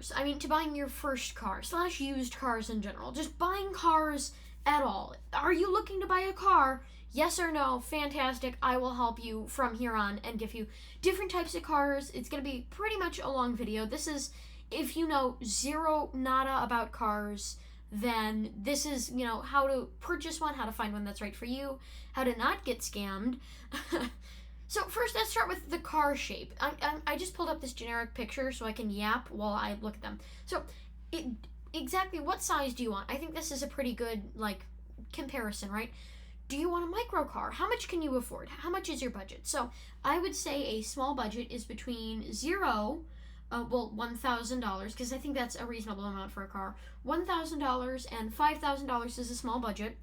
cars. I mean, to buying your first car, / used cars in general. Just buying cars at all. Are you looking to buy a car? Yes or no? Fantastic. I will help you from here on and give you different types of cars. It's going to be pretty much a long video. This is, if you know zero nada about cars, then this is, how to purchase one, how to find one that's right for you, how to not get scammed. So first, let's start with the car shape. I just pulled up this generic picture so I can yap while I look at them. So, exactly what size do you want? I think this is a pretty good, comparison, right? Do you want a micro car? How much can you afford? How much is your budget? So, I would say a small budget is between $1,000, because I think that's a reasonable amount for a car. $1,000 and $5,000 is a small budget.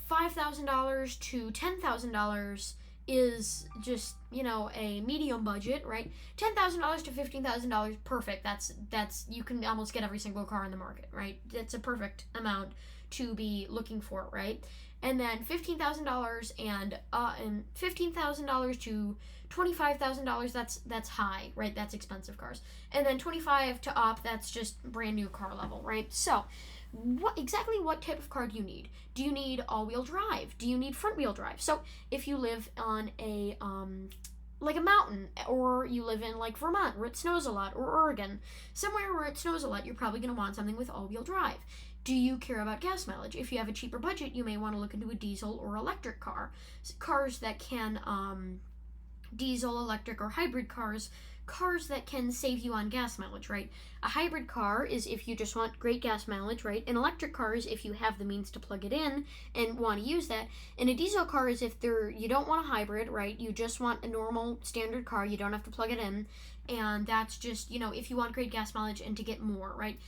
$5,000 to $10,000 is just, a medium budget, right? $10,000 to $15,000, perfect. That's you can almost get every single car in the market, right? That's a perfect amount to be looking for, right? And then $15,000 and $15,000 to $25,000, that's high, right? That's expensive cars. And then 25 to up, that's just brand new car level, right? So, what type of car do you need? Do you need all-wheel drive? Do you need front-wheel drive? So, if you live on a mountain, or you live in Vermont where it snows a lot, or Oregon, somewhere where it snows a lot, you're probably going to want something with all-wheel drive. Do you care about gas mileage? If you have a cheaper budget, you may want to look into a diesel or electric car. Cars that can diesel, electric, or hybrid cars that can save you on gas mileage, right? A hybrid car is if you just want great gas mileage, right? An electric car is if you have the means to plug it in and want to use that. And a diesel car is if you don't want a hybrid, right? You just want a normal standard car. You don't have to plug it in. And that's just, if you want great gas mileage and to get more, right?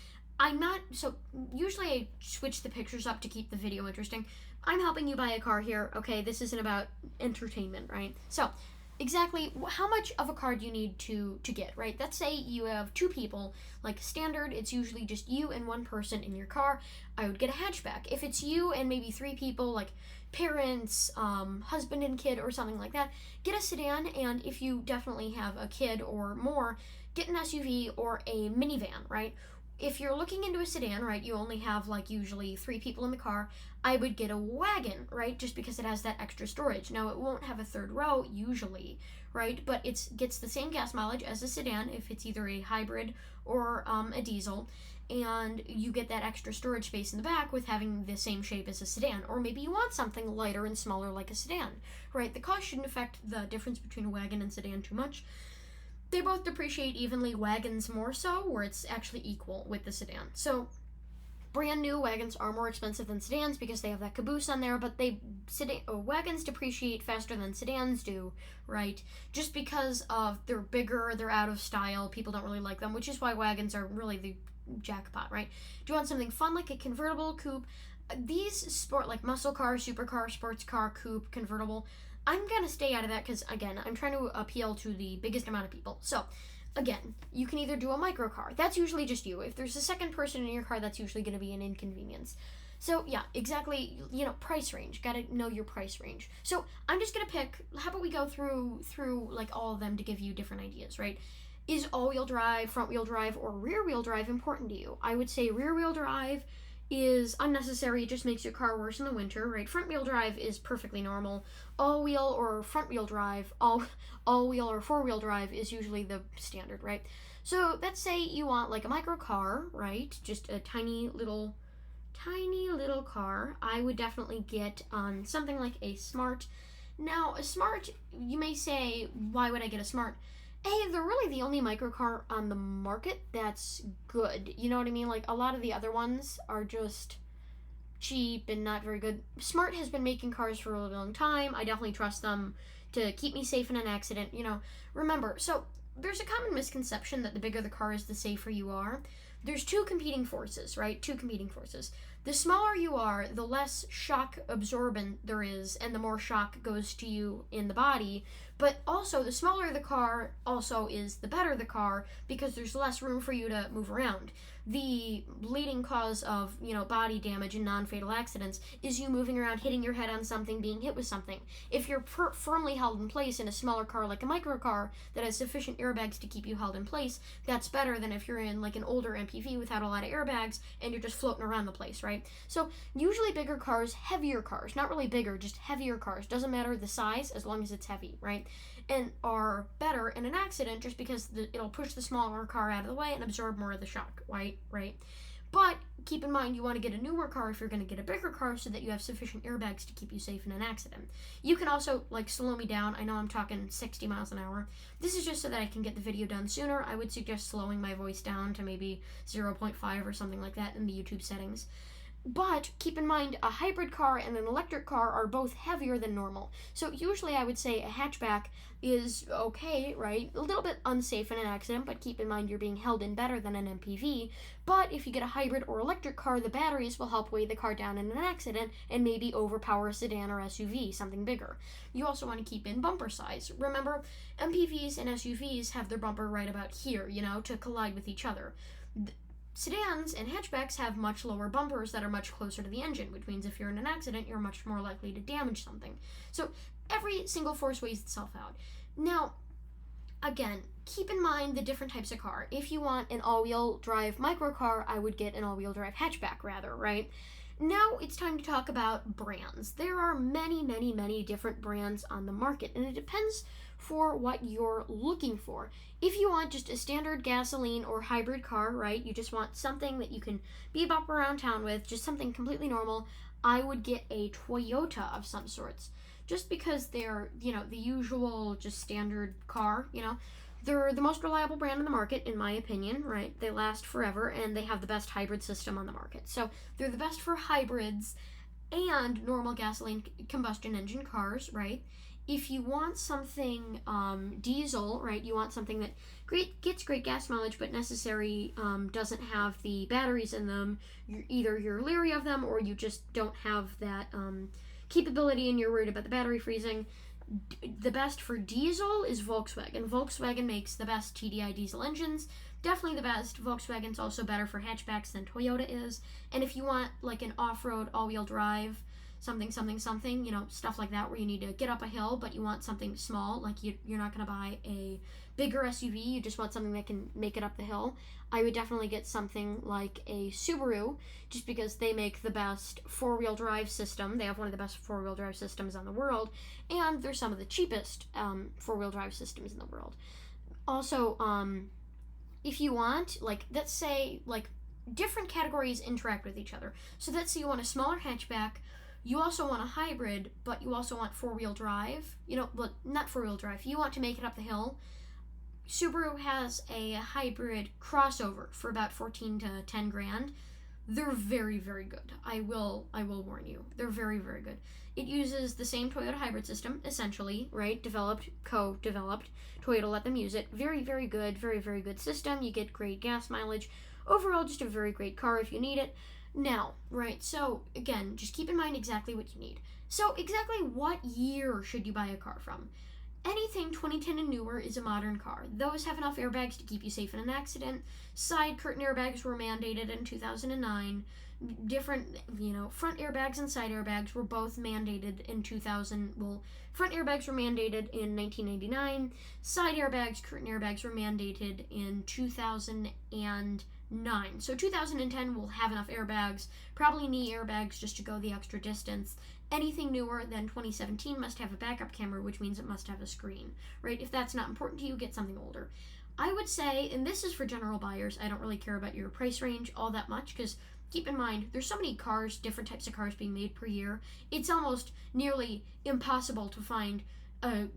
Usually I switch the pictures up to keep the video interesting. I'm helping you buy a car here, okay? This isn't about entertainment, right? So, exactly how much of a car do you need to get, right? Let's say you have two people, standard, it's usually just you and one person in your car. I would get a hatchback. If it's you and maybe three people, parents, husband and kid or something like that, get a sedan. And if you definitely have a kid or more, get an SUV or a minivan, right? If you're looking into a sedan, right, you only have usually three people in the car, I would get a wagon, right, just because it has that extra storage. Now, it won't have a third row usually, right, but it gets the same gas mileage as a sedan if it's either a hybrid or a diesel, and you get that extra storage space in the back with having the same shape as a sedan. Or maybe you want something lighter and smaller like a sedan, right? The cost shouldn't affect the difference between a wagon and sedan too much. They both depreciate evenly, wagons more so, where it's actually equal with the sedan. So, brand new wagons are more expensive than sedans because they have that caboose on there, but wagons depreciate faster than sedans do, right? Just because of they're bigger, they're out of style, people don't really like them, which is why wagons are really the jackpot, right? Do you want something fun like a convertible, coupe? These sport, muscle car, supercar, sports car, coupe, convertible, I'm going to stay out of that because, again, I'm trying to appeal to the biggest amount of people. So, again, you can either do a micro car. That's usually just you. If there's a second person in your car, that's usually going to be an inconvenience. So, yeah, exactly, price range. Got to know your price range. So, I'm just going to pick, how about we go through all of them to give you different ideas, right? Is all-wheel drive, front-wheel drive, or rear-wheel drive important to you? I would say rear-wheel drive is unnecessary. It just makes your car worse in the winter, right? Front-wheel drive is perfectly normal. All-wheel or front-wheel drive, all-wheel or four-wheel drive is usually the standard, right? So let's say you want a micro car, right? Just a tiny little car. I would definitely get something like a Smart. Now, a Smart, you may say, why would I get a Smart? They're really the only microcar on the market that's good. You know what I mean? A lot of the other ones are just cheap and not very good. Smart has been making cars for a really long time. I definitely trust them to keep me safe in an accident. Remember, so there's a common misconception that the bigger the car is, the safer you are. There's two competing forces, right? The smaller you are, the less shock absorbent there is, and the more shock goes to you in the body. But also, the smaller the car also is the better the car, because there's less room for you to move around. The leading cause of, body damage and non-fatal accidents is you moving around, hitting your head on something, being hit with something. If you're firmly held in place in a smaller car like a microcar that has sufficient airbags to keep you held in place, that's better than if you're in like an older MPV without a lot of airbags and you're just floating around the place, right? So usually bigger cars, heavier cars, not really bigger, just heavier cars, doesn't matter the size as long as it's heavy, right? And are better in an accident just because it'll push the smaller car out of the way and absorb more of the shock, right? But keep in mind, you want to get a newer car if you're going to get a bigger car so that you have sufficient airbags to keep you safe in an accident. You can also, slow me down. I know I'm talking 60 miles an hour. This is just so that I can get the video done sooner. I would suggest slowing my voice down to maybe 0.5 or something like that in the YouTube settings. But keep in mind, a hybrid car and an electric car are both heavier than normal. So usually I would say a hatchback is okay, right? A little bit unsafe in an accident, but keep in mind you're being held in better than an MPV. But if you get a hybrid or electric car, the batteries will help weigh the car down in an accident and maybe overpower a sedan or SUV, something bigger. You also want to keep in bumper size. Remember, MPVs and SUVs have their bumper right about here, to collide with each other. Sedans and hatchbacks have much lower bumpers that are much closer to the engine, which means if you're in an accident, you're much more likely to damage something. So every single force weighs itself out. Now, again, keep in mind the different types of car. If you want an all-wheel drive microcar, I would get an all-wheel drive hatchback rather, right? Now it's time to talk about brands. There are many, many, many different brands on the market, and it depends for what you're looking for. If you want just a standard gasoline or hybrid car, right, you just want something that you can beep up around town with, just something completely normal, I would get a Toyota of some sorts. Just because they're, the usual, just standard car, They're the most reliable brand in the market, in my opinion, right? They last forever, and they have the best hybrid system on the market. So they're the best for hybrids and normal gasoline combustion engine cars, right? If you want something diesel, right, you want something that gets great gas mileage but doesn't have the batteries in them, either you're leery of them or you just don't have that capability and you're worried about the battery freezing, the best for diesel is Volkswagen. Volkswagen makes the best TDI diesel engines. Definitely the best. Volkswagen's also better for hatchbacks than Toyota is. And if you want an off-road all-wheel drive, something, stuff like that where you need to get up a hill, but you want something small, you're not going to buy a bigger SUV, you just want something that can make it up the hill, I would definitely get something like a Subaru, just because they make the best four-wheel drive system. They have one of the best four-wheel drive systems on the world, and they're some of the cheapest four-wheel drive systems in the world. Also, if you want, let's say, different categories interact with each other. So let's say you want a smaller hatchback, you also want a hybrid, but you also want four-wheel drive. Not four-wheel drive. You want to make it up the hill. Subaru has a hybrid crossover for about 14 to 10 grand. They're very, very good. I will warn you. They're very, very good. It uses the same Toyota hybrid system, essentially, right? Co-developed. Toyota let them use it. Very, very good. Very, very good system. You get great gas mileage. Overall, just a very great car if you need it. Now, right, so again, just keep in mind exactly what you need. So exactly what year should you buy a car from? Anything 2010 and newer is a modern car. Those have enough airbags to keep you safe in an accident. Side curtain airbags were mandated in 2009. Different, front airbags and side airbags were both mandated in 2000. Well, front airbags were mandated in 1999. Side airbags, curtain airbags were mandated in 2009. So 2010 will have enough airbags, probably knee airbags just to go the extra distance. Anything newer than 2017 must have a backup camera, which means it must have a screen, right? If that's not important to you, get something older. I would say, and this is for general buyers, I don't really care about your price range all that much, because keep in mind, there's so many cars, different types of cars being made per year, it's almost nearly impossible to find a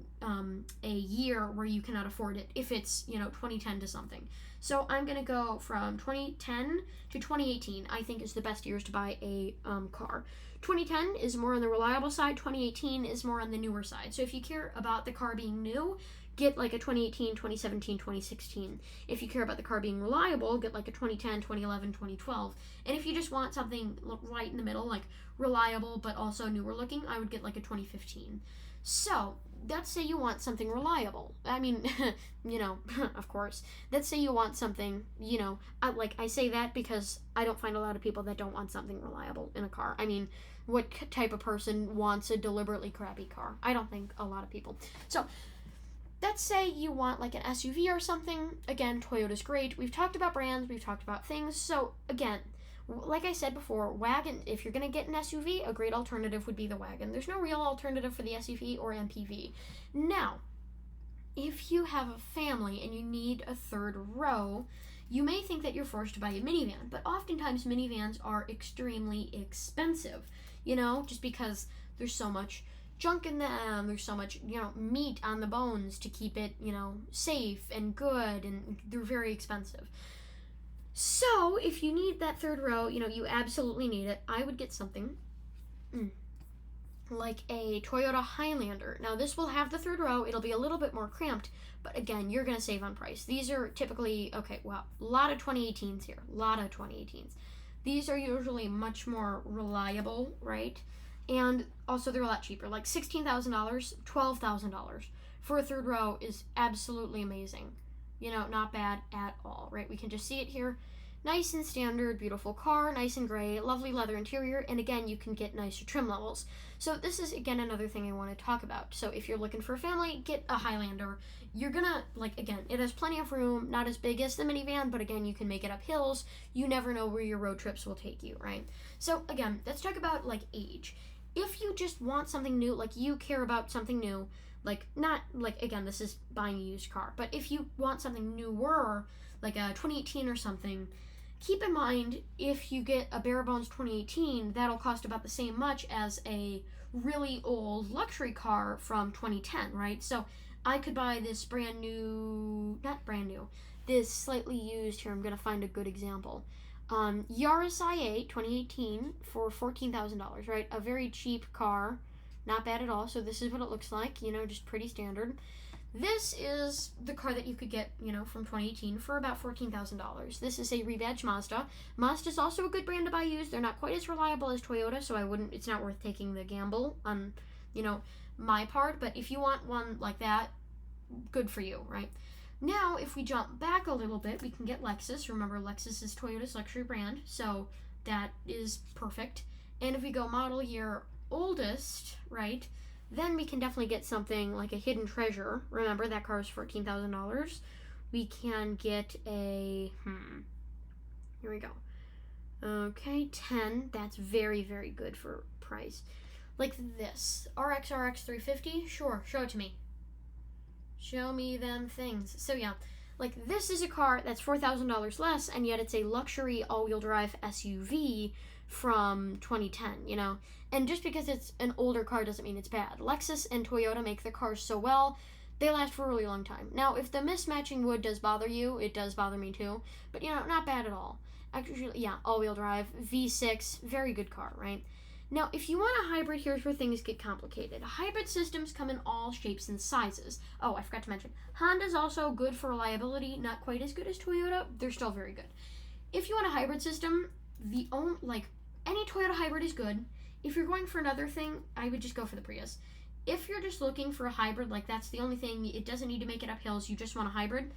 year where you cannot afford it if it's 2010 to something. So I'm gonna go from 2010 to 2018. I think is the best years to buy a car. 2010 is more on the reliable side. 2018 is more on the newer side. So if you care about the car being new, get like a 2018, 2017, 2016. If you care about the car being reliable, get like a 2010, 2011, 2012. And if you just want something right in the middle, like reliable but also newer looking, I would get like a 2015. So, let's say you want something reliable. I mean, of course. Let's say you want something, I say that because I don't find a lot of people that don't want something reliable in a car. I mean, what type of person wants a deliberately crappy car? I don't think a lot of people. So, let's say you want like an SUV or something. Again, Toyota's great. We've talked about brands, we've talked about things. So, again, like I said before, wagon, if you're going to get an SUV, a great alternative would be the wagon. There's no real alternative for the SUV or MPV. Now, if you have a family and you need a third row, you may think that you're forced to buy a minivan, but oftentimes minivans are extremely expensive, just because there's so much junk in them, there's so much, meat on the bones to keep it, safe and good, and they're very expensive. So, if you need that third row, you absolutely need it. I would get something like a Toyota Highlander. Now, this will have the third row. It'll be a little bit more cramped, but again, you're going to save on price. These are typically, a lot of 2018s here. A lot of 2018s. These are usually much more reliable, right? And also, they're a lot cheaper. Like $16,000, $12,000 for a third row is absolutely amazing. Not bad at all, right? We can just see it here. Nice and standard, beautiful car, nice and gray, lovely leather interior, and again, you can get nicer trim levels. So this is, again, another thing I want to talk about. So if you're looking for a family, get a Highlander. You're gonna, again, it has plenty of room, not as big as the minivan, but again, you can make it up hills. You never know where your road trips will take you, right? So again, let's talk about, age. If you just want something new, you care about something new, again, this is buying a used car, but if you want something newer, like a 2018 or something, keep in mind, if you get a bare bones 2018, that'll cost about the same much as a really old luxury car from 2010, right? So I could buy this this slightly used, here, I'm going to find a good example. Yaris i8 2018 for $14,000, right? A very cheap car. Not bad at all. So this is what it looks like, just pretty standard. This is the car that you could get, from 2018 for about $14,000. This is a rebadged Mazda. Mazda's also a good brand to buy used. They're not quite as reliable as Toyota, so it's not worth taking the gamble on, my part. But if you want one like that, good for you, right? Now, if we jump back a little bit, we can get Lexus. Remember, Lexus is Toyota's luxury brand, so that is perfect. And if we go model year oldest, right, then we can definitely get something like a Hidden Treasure. Remember, that car is $14,000. We can get a, here we go. Okay, 10. That's very, very good for price. Like this. RX 350? Sure, show it to me. Show me them things. So yeah, this is a car that's $4,000 less, and yet it's a luxury all-wheel drive SUV from 2010, And just because it's an older car doesn't mean it's bad. Lexus and Toyota make their cars so well, they last for a really long time. Now, if the mismatching wood does bother you, it does bother me too, but not bad at all. Actually, yeah, all-wheel drive, V6, very good car, right? Now, if you want a hybrid, here's where things get complicated. Hybrid systems come in all shapes and sizes. Oh, I forgot to mention, Honda's also good for reliability, not quite as good as Toyota. They're still very good. If you want a hybrid system, any Toyota hybrid is good. If you're going for another thing, I would just go for the Prius. If you're just looking for a hybrid, that's the only thing, it doesn't need to make it up hills, you just want a hybrid,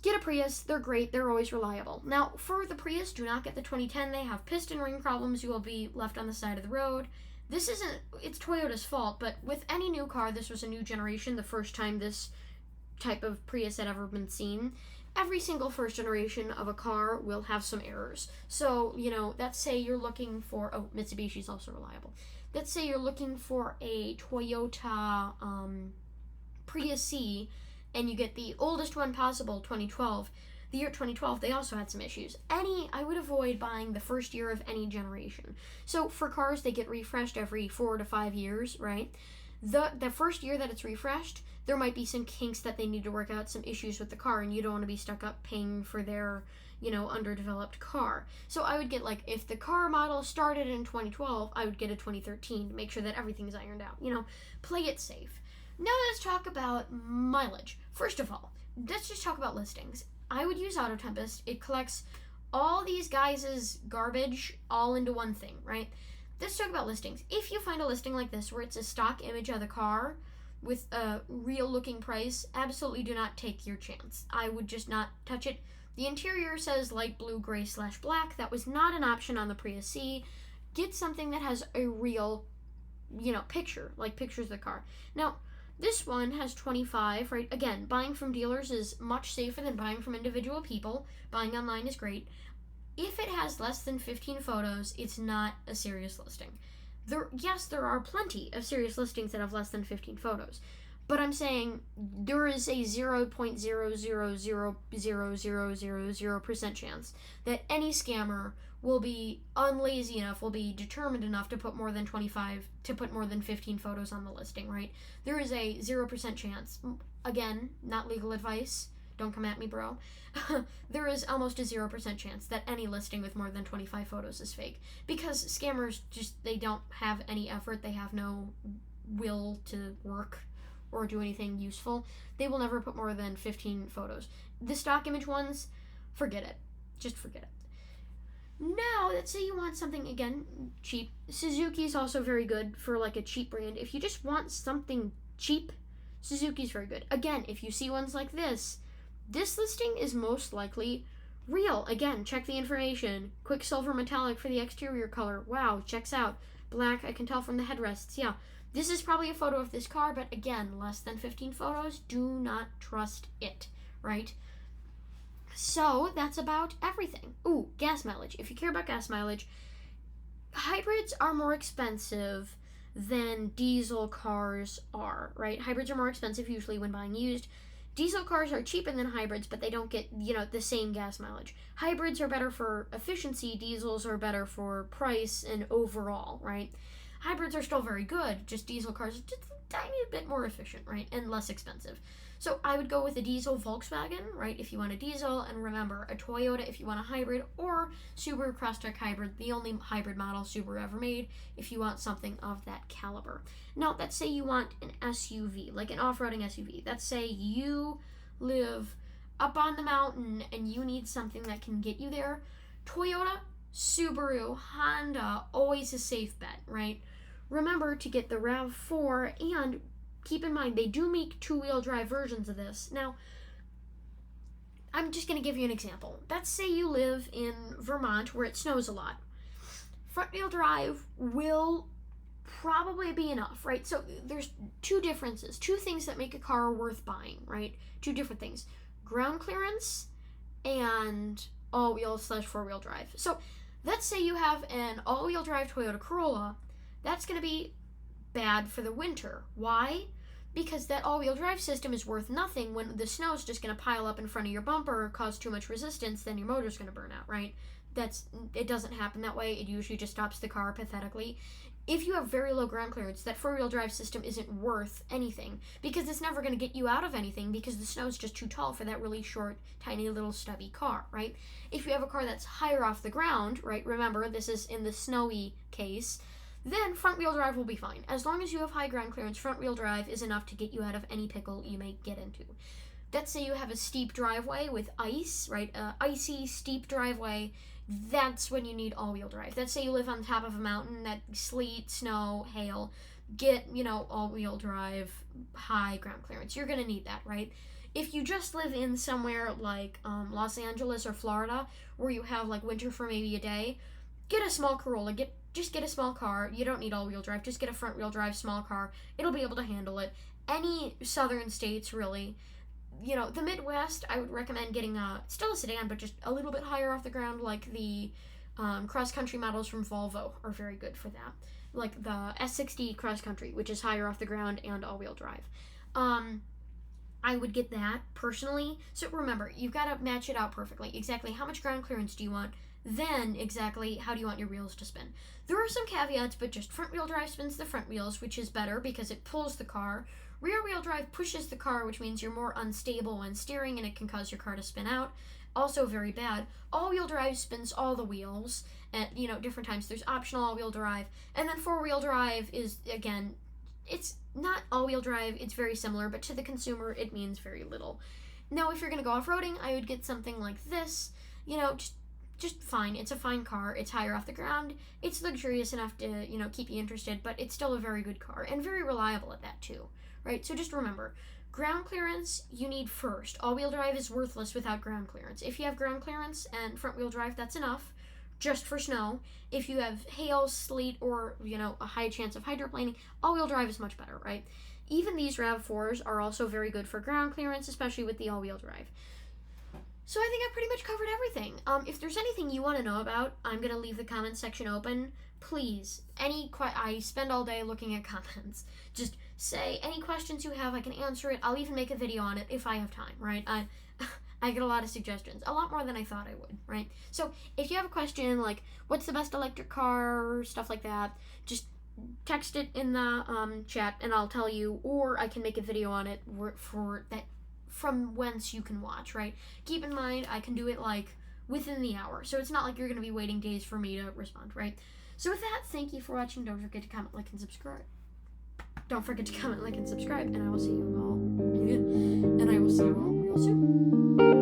get a Prius. They're great. They're always reliable. Now, for the Prius, do not get the 2010. They have piston ring problems. You will be left on the side of the road. It's Toyota's fault, but with any new car, this was a new generation, the first time this type of Prius had ever been seen. Every single first generation of a car will have some errors. So, let's say you're looking for, Mitsubishi's also reliable. Let's say you're looking for a Toyota Prius C, and you get the oldest one possible, 2012. The year 2012, they also had some issues. I would avoid buying the first year of any generation. So for cars, they get refreshed every 4 to 5 years, right? The first year that it's refreshed, there might be some kinks that they need to work out, some issues with the car, and you don't want to be stuck up paying for their, underdeveloped car. So I would get, if the car model started in 2012, I would get a 2013 to make sure that everything's ironed out. Play it safe. Now let's talk about mileage. First of all, let's just talk about listings. I would use AutoTempest. It collects all these guys' garbage all into one thing, right? Let's talk about listings. If you find a listing like this where it's a stock image of the car with a real looking price, absolutely do not take your chance. I would just not touch it. The interior says light blue, gray / black. That was not an option on the Prius C. Get something that has a real, picture, like pictures of the car. Now, this one has 25, right? Again, buying from dealers is much safer than buying from individual people. Buying online is great. If it has less than 15 photos, it's not a serious listing. There are plenty of serious listings that have less than 15 photos. But I'm saying there is a 0.0000000% chance that any scammer will be unlazy enough, will be determined enough to put more than 15 photos on the listing, right? There is a 0% chance. Again, not legal advice. Don't come at me, bro. There is almost a 0% chance that any listing with more than 25 photos is fake. Because scammers they don't have any effort. They have no will to work or do anything useful. They will never put more than 15 photos. The stock image ones, forget it. Just forget it. Now, let's say you want something, again, cheap. Suzuki is also very good for like a cheap brand. If you just want something cheap, Suzuki's very good. Again, if you see ones like this listing is most likely real. Again, check the information. Quicksilver metallic for the exterior color. Wow, checks out. Black, I can tell from the headrests. Yeah, this is probably a photo of this car, but again, less than 15 photos. Do not trust it, right? So that's about everything. Ooh, gas mileage. If you care about gas mileage, hybrids are more expensive than diesel cars are, right? Hybrids are more expensive usually when buying used. Diesel cars are cheaper than hybrids, but they don't get, the same gas mileage. Hybrids are better for efficiency, diesels are better for price and overall, right? Hybrids are still very good, just diesel cars are just a tiny bit more efficient, right? And less expensive. So I would go with a diesel Volkswagen, right, if you want a diesel, and remember, a Toyota if you want a hybrid, or Subaru Crosstrek hybrid, the only hybrid model Subaru ever made, if you want something of that caliber. Now, let's say you want an SUV, like an off-roading SUV. Let's say you live up on the mountain and you need something that can get you there. Toyota, Subaru, Honda, always a safe bet, right? Remember to get the RAV4, and keep in mind, they do make two-wheel drive versions of this. Now, I'm just going to give you an example. Let's say you live in Vermont where it snows a lot. Front-wheel drive will probably be enough, right? So there's two differences, two things that make a car worth buying, right? Two different things. Ground clearance and all-wheel / four-wheel drive. So let's say you have an all-wheel drive Toyota Corolla. That's going to be bad for the winter. Why? Because that all-wheel drive system is worth nothing when the snow is just going to pile up in front of your bumper or cause too much resistance, then your motor's going to burn out, right? It doesn't happen that way. It usually just stops the car pathetically. If you have very low ground clearance, that four-wheel drive system isn't worth anything because it's never going to get you out of anything because the snow is just too tall for that really short, tiny little stubby car, right? If you have a car that's higher off the ground, right, remember this is in the snowy case, then front-wheel drive will be fine. As long as you have high ground clearance, front-wheel drive is enough to get you out of any pickle you may get into. Let's say you have a steep driveway with ice, right? Icy, steep driveway. That's when you need all-wheel drive. Let's say you live on top of a mountain that sleet, snow, hail. Get, all-wheel drive, high ground clearance. You're going to need that, right? If you just live in somewhere like Los Angeles or Florida where you have like winter for maybe a day, get a small Corolla. Just get a small car. You don't need all-wheel drive. Just get a front-wheel drive small car. It'll be able to handle it. Any southern states, really. The Midwest, I would recommend getting still a sedan, but just a little bit higher off the ground, like the cross-country models from Volvo are very good for that. Like the S60 cross-country, which is higher off the ground and all-wheel drive. I would get that, personally. So remember, you've got to match it out perfectly. Exactly how much ground clearance do you want? Then, exactly, how do you want your wheels to spin? There are some caveats, but just front-wheel drive spins the front wheels, which is better because it pulls the car. Rear-wheel drive pushes the car, which means you're more unstable when steering, and it can cause your car to spin out. Also very bad. All-wheel drive spins all the wheels at, different times. There's optional all-wheel drive. And then four-wheel drive is, again, it's not all-wheel drive, it's very similar, but to the consumer, it means very little. Now, if you're going to go off-roading, I would get something like this, just fine. It's a fine car. It's higher off the ground. It's luxurious enough to, keep you interested, but it's still a very good car and very reliable at that too, right? So just remember, ground clearance you need first. All-wheel drive is worthless without ground clearance. If you have ground clearance and front-wheel drive, that's enough, just for snow. If you have hail, sleet, or, a high chance of hydroplaning, all-wheel drive is much better, right? Even these RAV4s are also very good for ground clearance, especially with the all-wheel drive. So I think I've pretty much covered everything. If there's anything you want to know about, I'm going to leave the comment section open. Please, I spend all day looking at comments. Just say any questions you have, I can answer it. I'll even make a video on it if I have time, right? I get a lot of suggestions, a lot more than I thought I would, right? So if you have a question like, what's the best electric car, or stuff like that, just text it in the chat and I'll tell you, or I can make a video on it for that, from whence you can watch, right? Keep in mind, I can do it like within the hour, so it's not like you're going to be waiting days for me to respond, right? So with that, thank you for watching. Don't forget to comment, like, and subscribe. And I will see you all real soon.